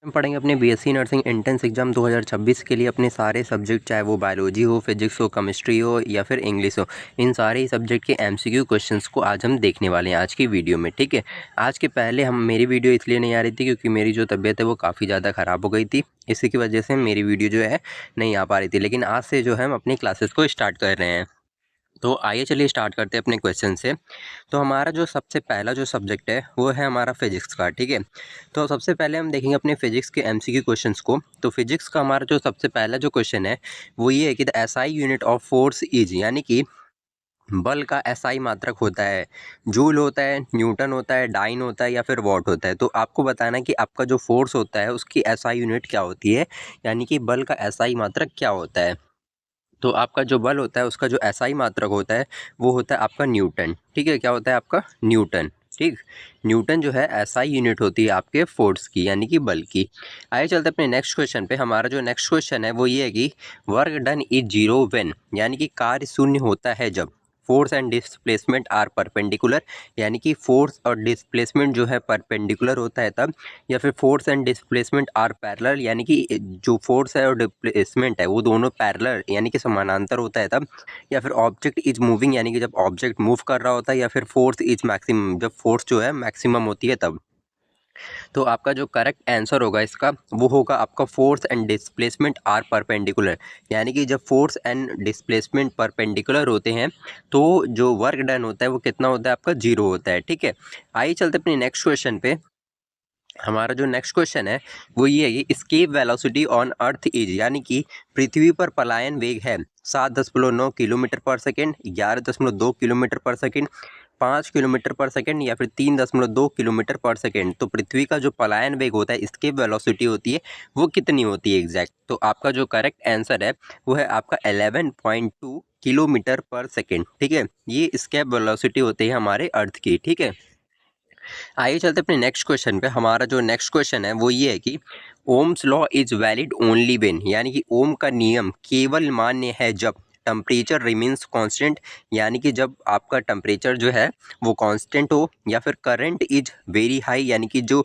हम पढ़ेंगे अपने बीएससी नर्सिंग एंट्रेंस एग्जाम 2026 के लिए अपने सारे सब्जेक्ट, चाहे वो बायोलॉजी हो, फिजिक्स हो, केमिस्ट्री हो या फिर इंग्लिश हो, इन सारे ही सब्जेक्ट के एमसीक्यू क्वेश्चंस को आज हम देखने वाले हैं आज की वीडियो में। ठीक है, आज के पहले हम मेरी वीडियो इसलिए नहीं आ रही थी क्योंकि मेरी जो तबीयत है वो काफ़ी ज़्यादा ख़राब हो गई थी, इसी की वजह से मेरी वीडियो जो है नहीं आ पा रही थी। लेकिन आज से जो है हम अपनी क्लासेस को स्टार्ट कर रहे हैं। तो आइए चलिए स्टार्ट करते हैं अपने क्वेश्चन से। तो हमारा जो सबसे पहला जो सब्जेक्ट है वो है हमारा फिजिक्स का। ठीक है, तो सबसे पहले हम देखेंगे अपने फिजिक्स के एमसीक्यू क्वेश्चंस को। तो फिजिक्स का हमारा जो सबसे पहला जो क्वेश्चन है वो ये है कि the SI unit of force is, यानी कि बल का एसआई मात्रक होता है, जूल होता है, न्यूटन होता है, डाइन होता है या फिर वॉट होता है। तो आपको बताना है कि आपका जो फोर्स होता है उसकी एसआई यूनिट क्या होती है, यानी कि बल का एसआई मात्रक क्या होता है। तो आपका जो बल होता है उसका जो एसआई मात्रक होता है वो होता है आपका न्यूटन। ठीक है, क्या होता है आपका न्यूटन। ठीक, न्यूटन जो है एसआई यूनिट होती है आपके फोर्स की, यानी कि बल की। आइए चलते हैं अपने नेक्स्ट क्वेश्चन पे। हमारा जो नेक्स्ट क्वेश्चन है वो ये है कि work done is zero when, यानी कि कार्य शून्य होता है जब force and displacement are perpendicular, यानी कि फोर्स और डिस्प्लेसमेंट जो है परपेंडिकुलर होता है तब, या फिर force and displacement are parallel, यानी कि जो फोर्स है और डिस्प्लेसमेंट है वो दोनों पैरेलल यानी कि समानांतर होता है तब, या फिर ऑब्जेक्ट इज मूविंग, यानी कि जब ऑब्जेक्ट मूव कर रहा होता है, या फिर फोर्स इज मैक्सिमम, जब फोर्स जो है मैक्सिमम होती है तब। तो आपका जो करेक्ट आंसर होगा इसका वो होगा आपका force and displacement are perpendicular, यानी कि जब फोर्स एंड डिस्प्लेसमेंट परपेंडिकुलर होते हैं तो जो वर्क डन होता है वो कितना होता है आपका जीरो होता है। ठीक है, आइए चलते अपने नेक्स्ट क्वेश्चन पे। हमारा जो नेक्स्ट क्वेश्चन है वो ये है कि escape velocity on earth is, यानी कि पृथ्वी पर पलायन वेग है 7.9 किलोमीटर पर सेकेंड, 11.2 किलोमीटर पर सेकेंड, 5 किलोमीटर पर सेकेंड या फिर 3.2 किलोमीटर पर सेकेंड। तो पृथ्वी का जो पलायन वेग होता है, एस्केप वेलोसिटी होती है, वो कितनी होती है एग्जैक्ट। तो आपका जो करेक्ट आंसर है वो है आपका 11.2 किलोमीटर पर सेकेंड। ठीक है, ये एस्केप वेलोसिटी होती है हमारे अर्थ की। ठीक है, आइए चलते अपने नेक्स्ट क्वेश्चन पे। हमारा जो नेक्स्ट क्वेश्चन है वो ये है कि Ohm's law is valid only when, यानी कि ओम का नियम केवल मान्य है जब टेम्परेचर रिमेन्स कांस्टेंट, यानी कि जब आपका टेम्परेचर जो है वो कांस्टेंट हो, या फिर करंट इज वेरी हाई, यानी कि जो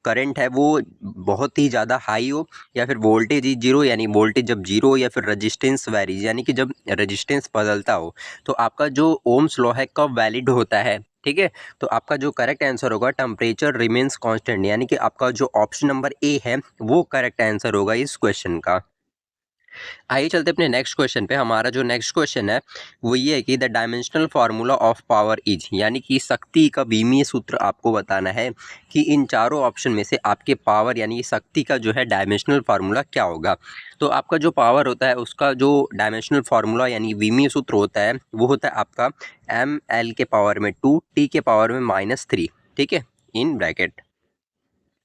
करंट है वो बहुत ही ज़्यादा हाई हो, या फिर वोल्टेज इज जीरो, यानी वोल्टेज जब जीरो हो, या फिर रेजिस्टेंस वैरीज, यानी कि जब रेजिस्टेंस बदलता हो। तो आपका जो ओम्स लॉ है कब वैलिड होता है। ठीक है, तो आपका जो करेक्ट आंसर होगा टेम्परेचर रिमेन्स कांस्टेंट, यानी कि आपका जो ऑप्शन नंबर ए है वो करेक्ट आंसर होगा इस क्वेश्चन का। आइए चलते अपने नेक्स्ट क्वेश्चन पे। हमारा जो नेक्स्ट क्वेश्चन है वो ये है कि the dimensional formula of power is, यानी कि शक्ति का बीमीय सूत्र आपको बताना है कि इन चारों ऑप्शन में से आपके पावर यानी कि शक्ति का जो है डायमेंशनल फार्मूला क्या होगा। तो आपका जो पावर होता है उसका जो डायमेंशनल फार्मूला यानी बीमीय सूत्र होता है वो होता है आपका ml के पावर में 2 t के पावर में -3। ठीक है, इन ब्रैकेट।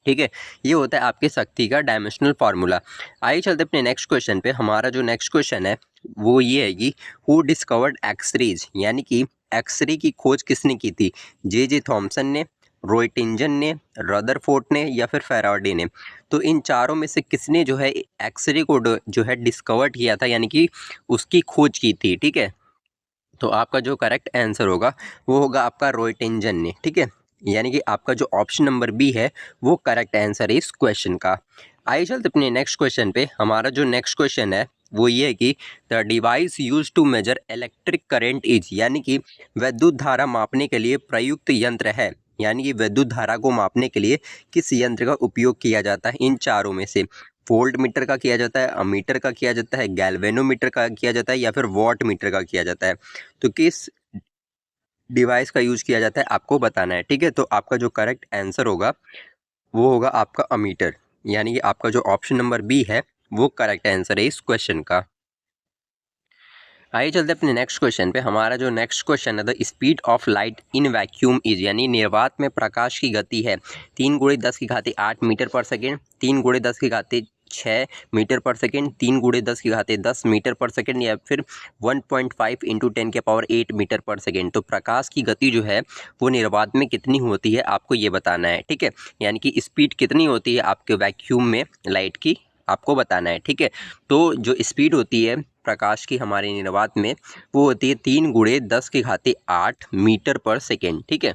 ठीक है, ये होता है आपके शक्ति का डायमेंशनल फार्मूला। आइए चलते अपने नेक्स्ट क्वेश्चन पे। हमारा जो नेक्स्ट क्वेश्चन है वो ये है कि हु डिस्कवर्ड एक्सरेज, यानी कि एक्सरे की खोज किसने की थी। जे थॉमसन ने, रॉयटिंजन ने, रदरफोर्ड ने या फिर फैराडे ने। तो इन चारों में से किसने जो है एक्सरे को जो है डिस्कवर किया था, यानी कि उसकी खोज की थी। ठीक है, तो आपका जो करेक्ट आंसर होगा वो होगा आपका रॉयटिंजन ने। ठीक है, यानी कि आपका जो ऑप्शन नंबर बी है वो करेक्ट आंसर है इस क्वेश्चन का। आइए चलते अपने नेक्स्ट क्वेश्चन पे। हमारा जो नेक्स्ट क्वेश्चन है वो ये है कि the device use to measure electric current is, यानी कि विद्युत धारा मापने के लिए प्रयुक्त यंत्र है, यानी कि विद्युत धारा को मापने के लिए किस यंत्र का उपयोग किया जाता है इन चारों में से। वोल्ट मीटर का किया जाता है, अमीटर का किया जाता है, गैल्वेनोमीटर का किया जाता है या फिर वॉट मीटर का किया जाता है। तो किस डिवाइस का यूज किया जाता है आपको बताना है। ठीक है, तो आपका जो करेक्ट आंसर होगा वो होगा आपका अमीटर, यानी कि आपका जो ऑप्शन नंबर बी है वो करेक्ट आंसर है इस क्वेश्चन का। आइए चलते अपने नेक्स्ट क्वेश्चन पे। हमारा जो नेक्स्ट क्वेश्चन है the speed of light in vacuum is, यानी निर्वात में प्रकाश की गति है 3 × 10⁸ मीटर पर सेकेंड, 3 × 10⁸ मीटर पर सेकेंड, 3 × 10⁸ मीटर पर सेकेंड या फिर 1.5 × 10⁸ मीटर पर सेकेंड। तो प्रकाश की गति जो है वो निर्वात में कितनी होती है आपको ये बताना है। ठीक है, यानी कि स्पीड कितनी होती है आपके वैक्यूम में लाइट की आपको बताना है। ठीक है, तो जो स्पीड होती है प्रकाश की हमारे निर्वात में वो होती है 3 × 10⁸ मीटर पर सेकेंड। ठीक है,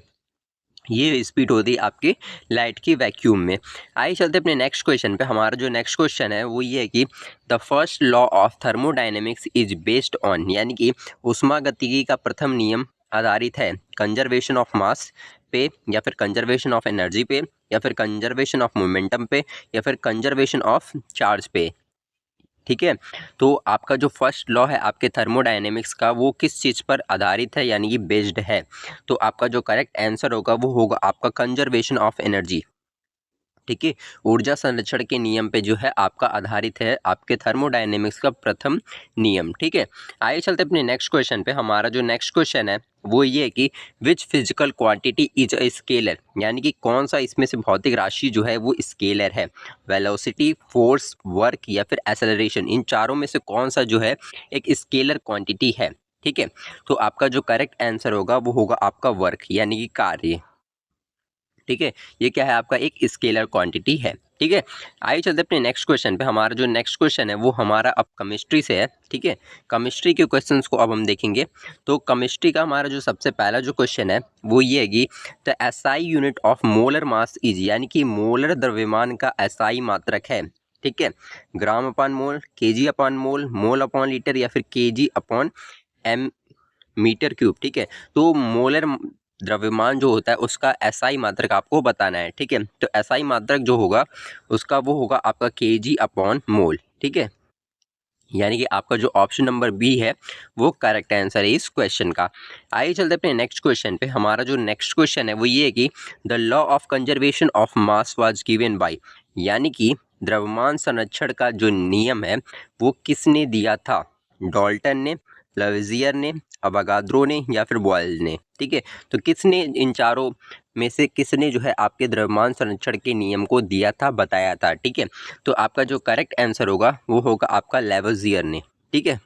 ये स्पीड होती है आपकी लाइट की वैक्यूम में। आइए चलते अपने नेक्स्ट क्वेश्चन पे। हमारा जो नेक्स्ट क्वेश्चन है वो ये है कि the first law of thermodynamics is based on, यानी कि ऊष्मागतिकी का प्रथम नियम आधारित है कंजर्वेशन ऑफ मास पे, या फिर कंजर्वेशन ऑफ एनर्जी पे, या फिर कंजर्वेशन ऑफ मोमेंटम पे, या फिर कंजर्वेशन ऑफ चार्ज पे। ठीक है, तो आपका जो फर्स्ट लॉ है आपके थर्मोडायनेमिक्स का वो किस चीज़ पर आधारित है, यानी कि बेस्ड है। तो आपका जो करेक्ट आंसर होगा वो होगा आपका कंजर्वेशन ऑफ एनर्जी। ठीक है, ऊर्जा संरक्षण के नियम पे जो है आपका आधारित है आपके थर्मोडायनेमिक्स का प्रथम नियम। ठीक है, आइए चलते अपने नेक्स्ट क्वेश्चन पे। हमारा जो नेक्स्ट क्वेश्चन है वो ये है कि which physical quantity is a scalar, यानी कि कौन सा इसमें से भौतिक राशि जो है वो स्केलर है। वेलोसिटी, फोर्स, वर्क या फिर एक्सेलरेशन, इन चारों में से कौन सा जो है एक स्केलर क्वांटिटी है। ठीक है, तो आपका जो करेक्ट आंसर होगा वो होगा आपका वर्क, यानी कि कार्य। ठीक है, ये क्या है आपका एक स्केलर क्वांटिटी है। ठीक है, आइए चलते अपने नेक्स्ट क्वेश्चन पे। हमारा जो नेक्स्ट क्वेश्चन है वो हमारा अब केमिस्ट्री से है। ठीक है, केमिस्ट्री के क्वेश्चंस को अब हम देखेंगे। तो केमिस्ट्री का हमारा जो सबसे पहला जो क्वेश्चन है वो ये है कि the SI unit of molar mass is, यानी कि मोलर द्रव्यमान का एसआई मात्रक है। ठीक है, gram upon mole, KG upon mole, mole upon litre, या फिर KG upon M metre cube. ठीक है, तो मोलर द्रव्यमान जो होता है उसका एसआई मात्रक आपको बताना है। ठीक है, तो एसआई मात्रक जो होगा उसका वो होगा आपका केजी अपॉन मोल। ठीक है, यानी कि आपका जो ऑप्शन नंबर बी है वो करेक्ट आंसर है इस क्वेश्चन का। आइए चलते अपने नेक्स्ट क्वेश्चन पे। हमारा जो नेक्स्ट क्वेश्चन है वो ये है कि the law of conservation of mass was given by, यानी कि द्रव्यमान संरक्षण का जो नियम है वो किसने दिया था। डॉल्टन ने, लवेजियर ने, अवगाद्रो ने, या फिर बॉयल ने। ठीक है, तो किसने इन चारों में से किसने जो है आपके द्रव्यमान संरक्षण के नियम को दिया था, बताया था। ठीक है, तो आपका जो करेक्ट आंसर होगा वो होगा आपका लेवजियर ने। ठीक है,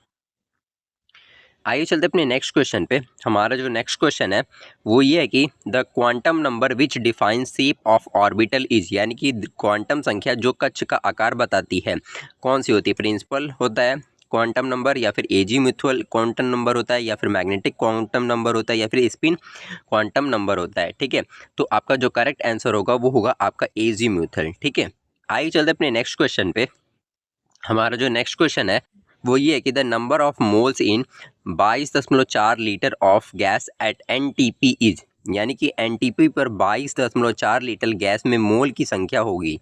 आइए चलते अपने नेक्स्ट क्वेश्चन पे। हमारा जो नेक्स्ट क्वेश्चन है वो ये है कि the quantum number which define shape of orbital is, यानी कि क्वांटम संख्या जो कक्ष का आकार बताती है कौन सी होती है। प्रिंसिपल होता है क्वांटम नंबर, या फिर एजी म्यूचुअल क्वांटम नंबर होता है, या फिर मैग्नेटिक क्वांटम नंबर होता है, या फिर स्पिन क्वांटम नंबर होता है। ठीक है, तो आपका जो करेक्ट आंसर होगा वो होगा आपका एजी म्यूचुअल। ठीक है, आइए चलते अपने नेक्स्ट क्वेश्चन पे। हमारा जो नेक्स्ट क्वेश्चन है वो ये है कि the number of moles in 22.4 litre of gas at NTP is, यानी कि एनटीपी पर 22.4 लीटर गैस में मोल की संख्या होगी।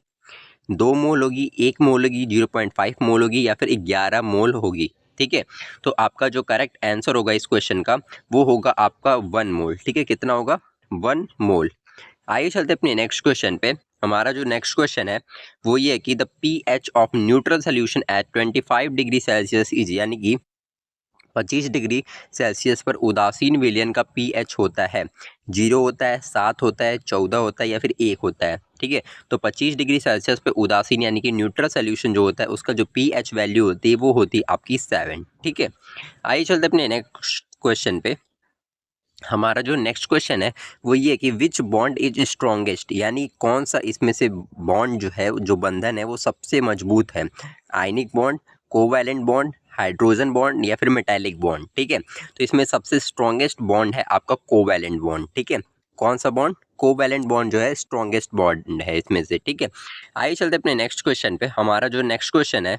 2 मोल होगी, 1 मोल होगी, 0.5 मोल होगी, या फिर 11 मोल होगी। ठीक है, तो आपका जो करेक्ट आंसर होगा इस क्वेश्चन का वो होगा आपका 1 मोल। ठीक है, कितना होगा 1 मोल। आइए चलते अपने नेक्स्ट क्वेश्चन पे। हमारा जो नेक्स्ट क्वेश्चन है वो ये है कि the pH of neutral solution at 25 degree Celsius is, यानी कि 25 डिग्री सेल्सियस पर उदासीन विलयन का पीएच होता है। 0 होता है, 7 होता है, 14 होता है, या फिर 1 होता है। ठीक है, तो 25 डिग्री सेल्सियस पे उदासीन यानी कि न्यूट्रल सोल्यूशन जो होता है उसका जो पीएच वैल्यू होती है वो होती है आपकी 7। ठीक है, आइए चलते अपने नेक्स्ट क्वेश्चन पे। हमारा जो नेक्स्ट क्वेश्चन है वो ये है कि विच बॉन्ड इज स्ट्रॉन्गेस्ट, यानी कौन सा इसमें से बॉन्ड जो है जो बंधन है वो सबसे मजबूत है। Ionic bond, covalent bond, hydrogen bond, या फिर मेटालिक बॉन्ड। ठीक है, तो इसमें सबसे स्ट्रॉन्गेस्ट बॉन्ड है आपका कोवैलेंट बॉन्ड। ठीक है, कौन सा बॉन्ड, कोवैलेंट बॉन्ड जो है स्ट्रॉन्गेस्ट बॉन्ड है इसमें से। ठीक है, आइए चलते अपने नेक्स्ट क्वेश्चन पे। हमारा जो नेक्स्ट क्वेश्चन है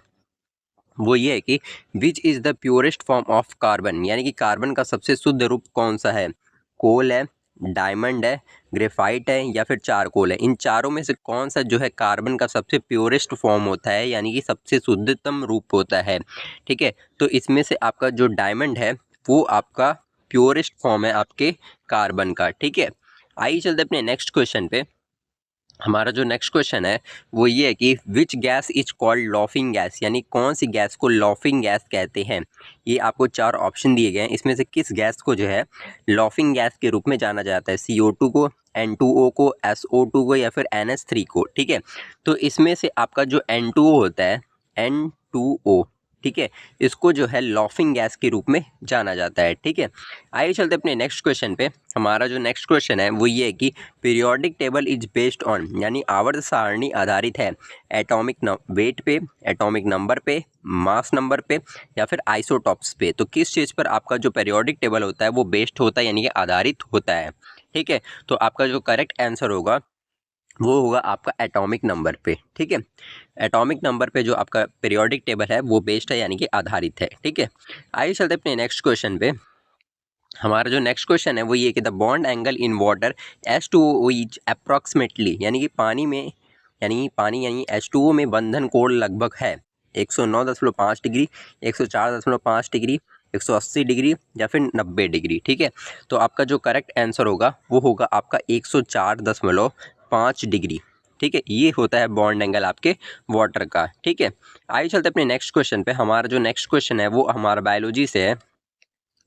वो ये है कि which is the purest form of carbon, यानी कि कार्बन का सबसे शुद्ध रूप कौन सा है। कोल है, डायमंड है, ग्रेफाइट है, या फिर चारकोल है। इन चारों में से कौन सा जो है कार्बन का सबसे प्योरेस्ट फॉर्म होता है, यानी कि सबसे शुद्धतम रूप होता है। ठीक है, तो इसमें से आपका जो डायमंड है वो आपका प्योरेस्ट फॉर्म है आपके कार्बन का। ठीक है, आइए चलते अपने नेक्स्ट क्वेश्चन पे। हमारा जो नेक्स्ट क्वेश्चन है वो ये है कि which gas is called laughing gas, यानी कौन सी गैस को लॉफिंग गैस कहते हैं। ये आपको 4 ऑप्शन दिए गए हैं, इसमें से किस गैस को जो है लॉफिंग गैस के रूप में जाना जाता है। CO2 को, N2O को, SO2 को, या फिर NH3 को। ठीक है, तो इसमें से आपका जो N2O होता है, N2O, ठीक है, इसको जो है लॉफिंग गैस के रूप में जाना जाता है। ठीक है, आइए चलते अपने नेक्स्ट क्वेश्चन पे। हमारा जो नेक्स्ट क्वेश्चन है वो ये है कि periodic table is based on, यानी आवर्त सारणी आधारित है एटॉमिक वेट पे, एटॉमिक नंबर पे, मास नंबर पे, या फिर आइसोटॉप्स पे। तो किस चीज़ पर आपका जो पीरियोडिक टेबल होता है वो बेस्ड होता है, यानी कि आधारित होता है। ठीक है। तो आपका जो करेक्ट आंसर होगा वो होगा आपका एटॉमिक नंबर पे। ठीक है, एटॉमिक नंबर पे जो आपका पीरियोडिक टेबल है वो बेस्ड है, यानी कि आधारित है। ठीक है, आइए चलते अपने नेक्स्ट क्वेश्चन पे। हमारा जो नेक्स्ट क्वेश्चन है वो ये कि the bond angle in water H2O is approximately, यानी कि पानी में, यानी H2O में बंधन कोण लगभग है 109.5 डिग्री, 104.5 डिग्री, 180 डिग्री या फिर 90 डिग्री। ठीक है, तो आपका जो करेक्ट आंसर होगा वो होगा आपका 104.5 डिग्री। ठीक है, ये होता है बॉन्ड एंगल आपके वाटर का। ठीक है, आइए चलते अपने नेक्स्ट क्वेश्चन पे। हमारा जो नेक्स्ट क्वेश्चन है वो हमारा बायोलॉजी से है।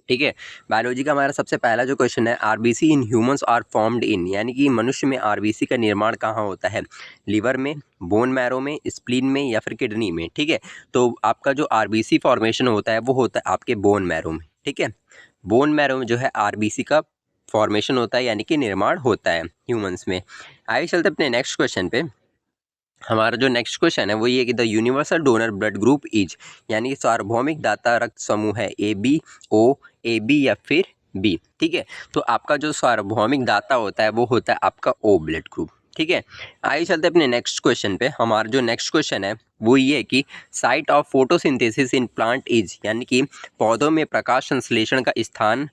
ठीक है, बायोलॉजी का हमारा सबसे पहला जो क्वेश्चन है, RBC in humans are formed in, यानी कि मनुष्य में आरबीसी का निर्माण कहाँ होता है? लीवर में, बोन मैरो में, स्प्लीन में या फिर किडनी में। ठीक है, तो आपका जो आरबीसी फॉर्मेशन होता है वो होता है आपके बोन मैरो में। ठीक है, बोन मैरो में जो है आरबीसी का फॉर्मेशन होता है, यानी कि निर्माण होता है ह्यूमंस में। आइए चलते अपने नेक्स्ट क्वेश्चन पे। हमारा जो नेक्स्ट क्वेश्चन है वो ये कि the universal donor blood group is, यानी कि सार्वभौमिक दाता रक्त समूह है A B, O, A B या फिर बी। ठीक है, तो आपका जो सार्वभौमिक दाता होता है वो होता है आपका ओ ब्लड ग्रुप। ठीक है, आइए चलते अपने नेक्स्ट क्वेश्चन पे। हमारा जो नेक्स्ट क्वेश्चन है वो ये है कि site of photosynthesis in plant is, यानी कि पौधों में प्रकाश संश्लेषण का स्थान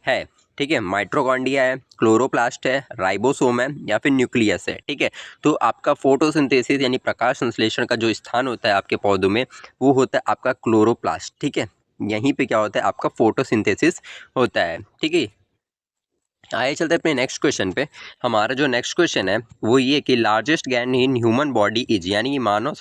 है। ठीक है, माइट्रोकॉन्ड्रिया है, क्लोरोप्लास्ट है, राइबोसोम है या फिर न्यूक्लियस है। ठीक है, तो आपका फोटोसिंथेसिस यानी प्रकाश संश्लेषण का जो स्थान होता है आपके पौधों में वो होता है आपका क्लोरोप्लास्ट। ठीक है, यहीं पे क्या होता है आपका फोटोसिंथेसिस होता है। ठीक है, आइए चलते हैं अपने नेक्स्ट क्वेश्चन पे। हमारा जो नेक्स्ट क्वेश्चन है वो ये कि largest gland in human body is, यानी कि मानव,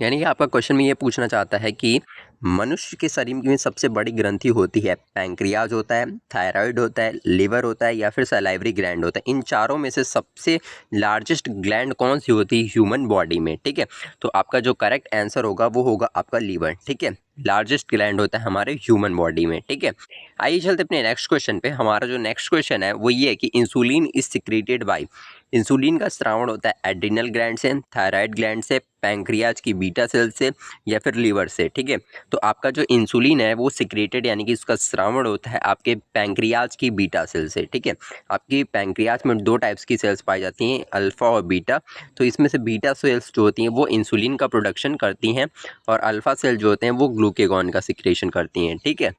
यानी कि आपका क्वेश्चन में ये पूछना चाहता है कि मनुष्य के शरीर में सबसे बड़ी ग्रंथि होती है, पैंक्रियाज होता है, थायराइड होता है, लिवर होता है या फिर सलाइवरी ग्लैंड होता है। इन चारों में से सबसे लार्जेस्ट ग्लैंड कौन सी होती है ह्यूमन बॉडी में? ठीक है, तो आपका जो करेक्ट आंसर होगा वो होगा आपका लीवर। ठीक है, लार्जेस्ट ग्लैंड होता है हमारे ह्यूमन बॉडी में। ठीक है, आइए चलते अपने नेक्स्ट क्वेश्चन पे। हमारा जो नेक्स्ट क्वेश्चन है वो ये है कि insulin is secreted by, insulin का स्रावण होता है एड्रिनल ग्लैंड से, थायराइड ग्लैंड से, पैंक्रियाज की बीटा सेल से या फिर लीवर से। ठीक है, तो आपका जो इंसुलिन है वो सिक्रेटेड, यानी कि इसका स्रावण होता है आपके पैंक्रियाज की बीटा सेल से। ठीक है, आपकी पैंक्रियाज में दो टाइप्स की सेल्स पाई जाती हैं, अल्फा और बीटा। तो इसमें से बीटा सेल्स जो होती हैं वो इंसुलिन का प्रोडक्शन करती हैं और अल्फा सेल जो होते हैं वो ग्लूकेगॉन का सिक्रेशन करती हैं। ठीक है,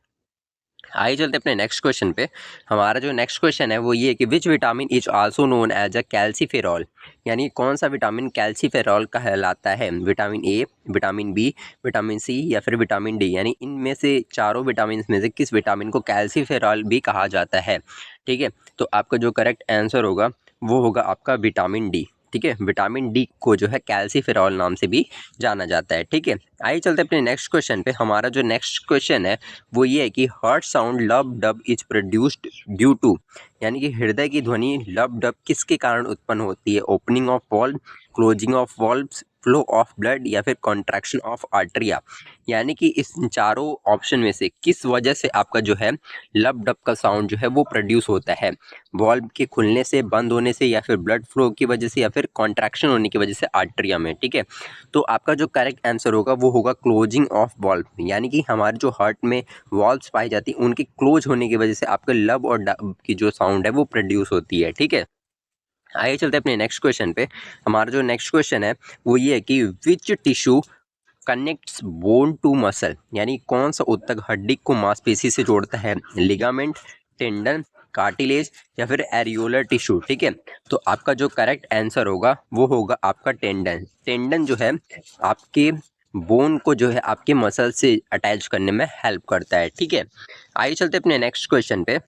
आइए चलते अपने नेक्स्ट क्वेश्चन पे। हमारा जो नेक्स्ट क्वेश्चन है वो ये है कि which vitamin is also known as a calciferol, यानी कौन सा विटामिन कैल्सीफेरॉल कहलाता है? Vitamin A, vitamin B, vitamin C या फिर विटामिन डी, यानी इनमें से चारों विटामिन में से किस विटामिन को कैल्सीफेरॉल भी कहा जाता है? ठीक है, तो आपका जो करेक्ट आंसर होगा वो होगा आपका विटामिन डी। ठीक है, विटामिन डी को जो है कैल्सीफेरॉल नाम से भी जाना जाता है। ठीक है, आइए चलते अपने नेक्स्ट क्वेश्चन पे। हमारा जो नेक्स्ट क्वेश्चन है वो ये है कि heart sound lub dub is produced due to, यानी कि हृदय की ध्वनि लब डब किसके कारण उत्पन्न होती है? Opening of valve, closing of valves, flow of blood या फिर कॉन्ट्रैक्शन ऑफ आर्टरिया, यानी कि इस चारों ऑप्शन में से किस वजह से आपका जो है लब डब का साउंड जो है वो प्रोड्यूस होता है? वॉल्व के खुलने से, बंद होने से या फिर ब्लड फ्लो की वजह से या फिर कॉन्ट्रैक्शन होने की वजह से आर्टरिया में। ठीक है, तो आपका जो करेक्ट आंसर होगा वो होगा क्लोजिंग ऑफ वॉल्व, यानी कि हमारे जो हार्ट में वॉल्व्स पाई जाती है उनके क्लोज होने की वजह से आपके लब और डब की जो साउंड है वो प्रोड्यूस होती है। ठीक है, आइए चलते हैं अपने नेक्स्ट क्वेश्चन पे। हमारा जो नेक्स्ट क्वेश्चन है वो ये है कि which tissue connects bone to muscle, यानी कौन सा ऊतक हड्डी को मांसपेशी से जोड़ता है? लिगामेंट, टेंडन, कार्टिलेज या फिर एरियोलर टिश्यू। ठीक है, तो आपका जो करेक्ट आंसर होगा वो होगा आपका टेंडन। टेंडन जो है आपके बोन को जो है आपके मसल से अटैच करने में हेल्प करता है। ठीक है, आइए चलते अपने नेक्स्ट क्वेश्चन पे।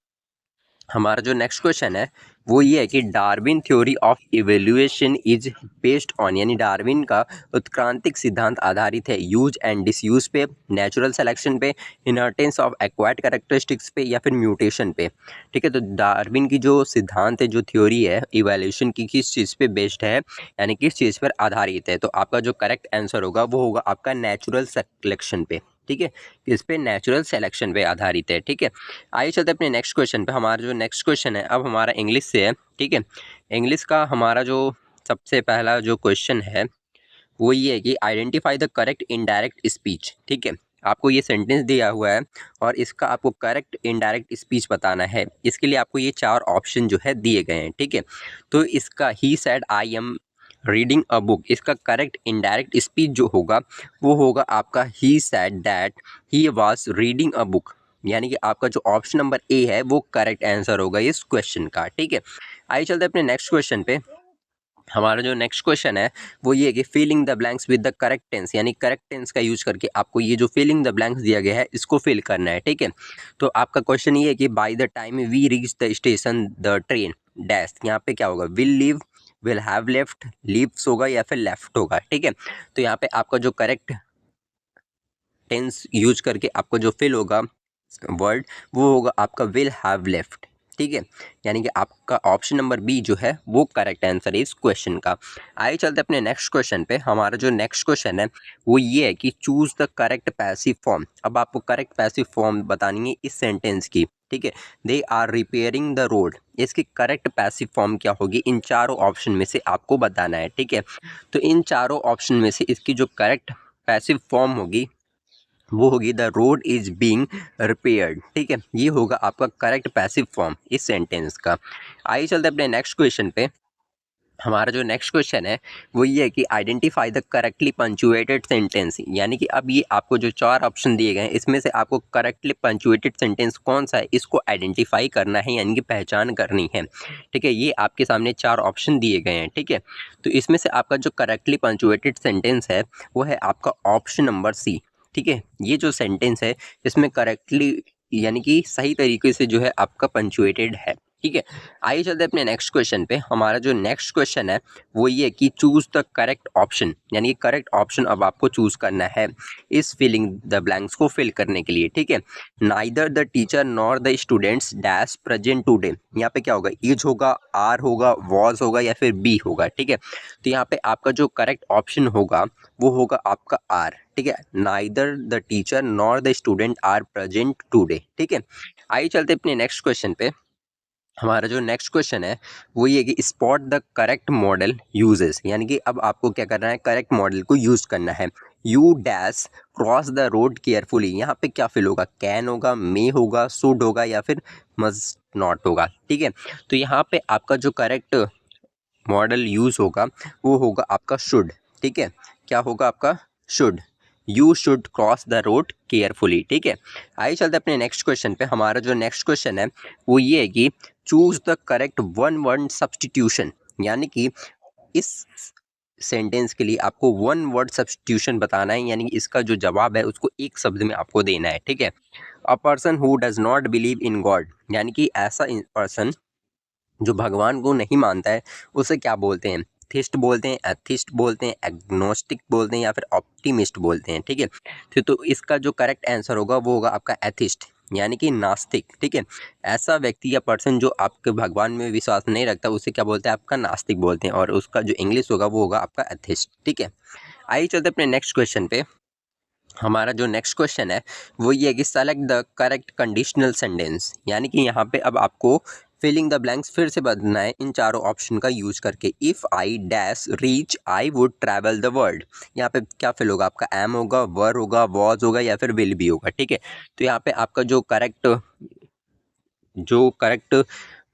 हमारा जो नेक्स्ट क्वेश्चन है वो ये है कि Darwin theory of evolution is based on, यानी डार्विन का उत्क्रांतिक सिद्धांत आधारित है यूज एंड डिसयूज पे, नेचुरल सिलेक्शन पे, इनहेरिटेंस ऑफ एक्वायर्ड कैरेक्टरिस्टिक्स पे या फिर म्यूटेशन पे। ठीक है, तो डार्विन की जो सिद्धांत है, जो थ्योरी है इवोल्यूशन की, किस चीज़ पे बेस्ड है, यानी किस चीज़ पर आधारित है? तो आपका जो करेक्ट आंसर होगा वो होगा आपका नेचुरल सिलेक्शन पे। ठीक है, इस पे नेचुरल सिलेक्शन पे आधारित है। ठीक है, आइए चलते अपने नेक्स्ट क्वेश्चन पे। हमारा जो नेक्स्ट क्वेश्चन है अब हमारा इंग्लिश से है। ठीक है, इंग्लिश का हमारा जो सबसे पहला जो क्वेश्चन है वो ये है कि identify the correct indirect speech. ठीक है, आपको ये सेंटेंस दिया हुआ है और इसका आपको करेक्ट इनडायरेक्ट स्पीच बताना है। इसके लिए आपको ये 4 ऑप्शन जो है दिए गए हैं, ठीक है। तो इसका he said I am reading a book, इसका करेक्ट इनडायरेक्ट स्पीच जो होगा वो होगा आपका he said that he was reading a book, यानी कि आपका जो ऑप्शन नंबर ए है वो करेक्ट आंसर होगा इस क्वेश्चन का, ठीक है। आइए चलते हैं अपने नेक्स्ट क्वेश्चन पे। हमारा जो नेक्स्ट क्वेश्चन है वो ये है कि filling the blanks with the correct tense, यानी करेक्ट टेंस का यूज करके आपको ये जो फिलिंग द ब्लैंक्स दिया गया है इसको फिल करना है, ठीक है। तो आपका क्वेश्चन ये है कि by the time we reach the station the train dash, यहाँ पे क्या होगा, will leave, will have left, leaves होगा या फिर लेफ्ट होगा, ठीक है। तो यहाँ पे आपका जो करेक्ट टेंस यूज करके आपको जो फिल होगा वर्ड वो होगा आपका विल हैव लेफ्ट, ठीक है। यानी कि आपका ऑप्शन नंबर बी जो है वो करेक्ट आंसर है इस क्वेश्चन का। आइए चलते अपने नेक्स्ट क्वेश्चन पे। हमारा जो नेक्स्ट क्वेश्चन है वो ये है कि choose the correct passive form. अब आपको करेक्ट पैसिव फॉर्म बतानी है इस सेंटेंस की, ठीक है। They are repairing the road, इसकी करेक्ट पैसिव फॉर्म क्या होगी, इन चारों ऑप्शन में से आपको बताना है, ठीक है। तो इन चारों ऑप्शन में से इसकी जो करेक्ट पैसिव फॉर्म होगी वो होगी the road is being repaired, ठीक है। ये होगा आपका करेक्ट पैसिव फॉर्म इस सेंटेंस का। आइए चलते अपने नेक्स्ट क्वेश्चन पे। हमारा जो नेक्स्ट क्वेश्चन है वो ये है कि identify the correctly punctuated sentence, यानी कि अब ये आपको जो 4 ऑप्शन दिए गए हैं इसमें से आपको करेक्टली पंचुएटेड सेंटेंस कौन सा है इसको आइडेंटिफाई करना है, यानी कि पहचान करनी है, ठीक है। ये आपके सामने 4 ऑप्शन दिए गए हैं, ठीक है। तो इसमें से आपका जो करेक्टली पंचुएटेड सेंटेंस है वो है आपका ऑप्शन नंबर सी, ठीक है। ये जो सेंटेंस है इसमें करेक्टली यानी कि सही तरीके से जो है आपका पंचुएटेड है, ठीक है। आइए चलते हैं अपने नेक्स्ट क्वेश्चन पे। हमारा जो नेक्स्ट क्वेश्चन है वो ये कि चूज द करेक्ट ऑप्शन, यानी कि करेक्ट ऑप्शन अब आपको चूज करना है इस फिलिंग द ब्लैंक्स को फिल करने के लिए, ठीक है। Neither the teacher nor the students dash present today, यहाँ पे क्या होगा, इज होगा, आर होगा, वॉज होगा या फिर बी होगा, ठीक है। तो यहाँ पे आपका जो करेक्ट ऑप्शन होगा वो होगा आपका आर, ठीक है। Neither the teacher nor the student are present today, ठीक है। आइए चलते अपने नेक्स्ट क्वेश्चन पे। हमारा जो नेक्स्ट क्वेश्चन है वो ये कि spot the correct model uses, यानी कि अब आपको क्या करना है, करेक्ट मॉडल को यूज करना है। You dash cross the road carefully, यहाँ पे क्या फिल होगा, कैन होगा, मे होगा, शुड होगा या फिर मस्ट नॉट होगा, ठीक है। तो यहाँ पे आपका जो करेक्ट मॉडल यूज होगा वो होगा आपका शुड, ठीक है। क्या होगा आपका should, you should cross the road carefully, ठीक है। आइए चलते अपने नेक्स्ट क्वेश्चन पे। हमारा जो नेक्स्ट क्वेश्चन है वो ये है कि choose the correct one word substitution, यानी कि इस सेंटेंस के लिए आपको वन वर्ड सब्सटीट्यूशन बताना है, यानी कि इसका जो जवाब है उसको एक शब्द में आपको देना है, ठीक है। A person who does not believe in God, यानी कि ऐसा पर्सन जो भगवान को नहीं मानता है उसे क्या बोलते हैं, थिस्ट बोलते हैं, एथिस्ट बोलते हैं, एग्नोस्टिक बोलते हैं या फिर ऑप्टिमिस्ट बोलते हैं, ठीक है। तो इसका जो करेक्ट आंसर होगा वो होगा आपका एथिस्ट, यानी कि नास्तिक, ठीक है। ऐसा व्यक्ति या पर्सन जो आपके भगवान में विश्वास नहीं रखता उसे क्या बोलते हैं, आपका नास्तिक बोलते हैं, और उसका जो इंग्लिश होगा वो होगा आपका एथिस्ट, ठीक है। आइए चलते अपने नेक्स्ट क्वेश्चन पे। हमारा जो नेक्स्ट क्वेश्चन है वो ये है कि select the correct conditional sentence, यानी कि यहाँ पे अब आपको फिलिंग द ब्लैंक्स फिर से बदलना है इन चारों ऑप्शन का यूज करके। If I dash reach I would travel the world, यहाँ पे क्या फिल होगा, आपका एम होगा, वर होगा, वॉज होगा या फिर विल भी होगा, ठीक है। तो यहाँ पे आपका जो करेक्ट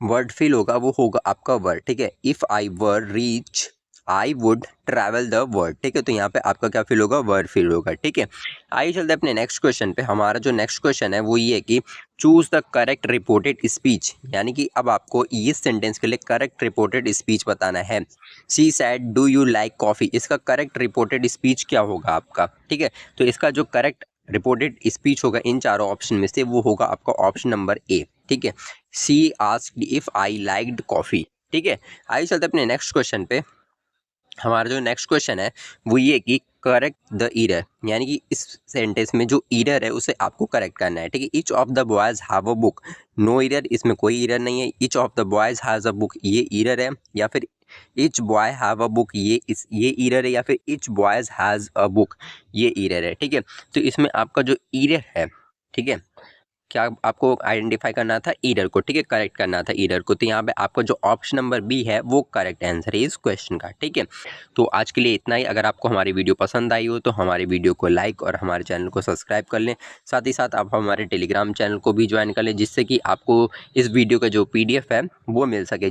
वर्ड फिल होगा वो होगा आपका वर्ड, ठीक है। If I were reach I would travel the word, ठीक है। तो यहाँ पे आपका क्या फिल होगा, वर्ड फिल होगा, ठीक है। आइए चलते हैं अपने नेक्स्ट क्वेश्चन पे। हमारा जो नेक्स्ट क्वेश्चन है वो ये है कि choose the correct reported speech, यानी कि अब आपको इस सेंटेंस के लिए करेक्ट रिपोर्टेड स्पीच बताना है। She said do you like coffee, इसका करेक्ट रिपोर्टेड स्पीच क्या होगा आपका, ठीक है। तो इसका जो करेक्ट रिपोर्टेड स्पीच होगा इन चारों ऑप्शन में से वो होगा आपका ऑप्शन नंबर ए, ठीक है। She asked if I liked coffee, ठीक है। आइए चलते अपने नेक्स्ट क्वेश्चन पे। हमारा जो नेक्स्ट क्वेश्चन है वो ये कि करेक्ट द ईरर, यानी कि इस सेंटेंस में जो ईरर है उसे आपको करेक्ट करना है, ठीक है। Each of the boys have a book, no error, इसमें कोई ईरर नहीं है। Each of the boys has a book, ये ईरर है, या फिर each boy have a book, ये ईरर है, या फिर each boys has a book, ये ईरर है, ठीक है। तो इसमें आपका जो ईरर है, ठीक है, क्या आपको आइडेंटिफाई करना था, ईडर को, ठीक है, करेक्ट करना था ईडर को। तो यहाँ पे आपका जो ऑप्शन नंबर बी है वो करेक्ट आंसर है इस क्वेश्चन का, ठीक है। तो आज के लिए इतना ही। अगर आपको हमारी वीडियो पसंद आई हो तो हमारी वीडियो को लाइक और हमारे चैनल को सब्सक्राइब कर लें। साथ ही साथ आप हमारे टेलीग्राम चैनल को भी ज्वाइन कर लें, जिससे कि आपको इस वीडियो का जो PDF है वो मिल सके।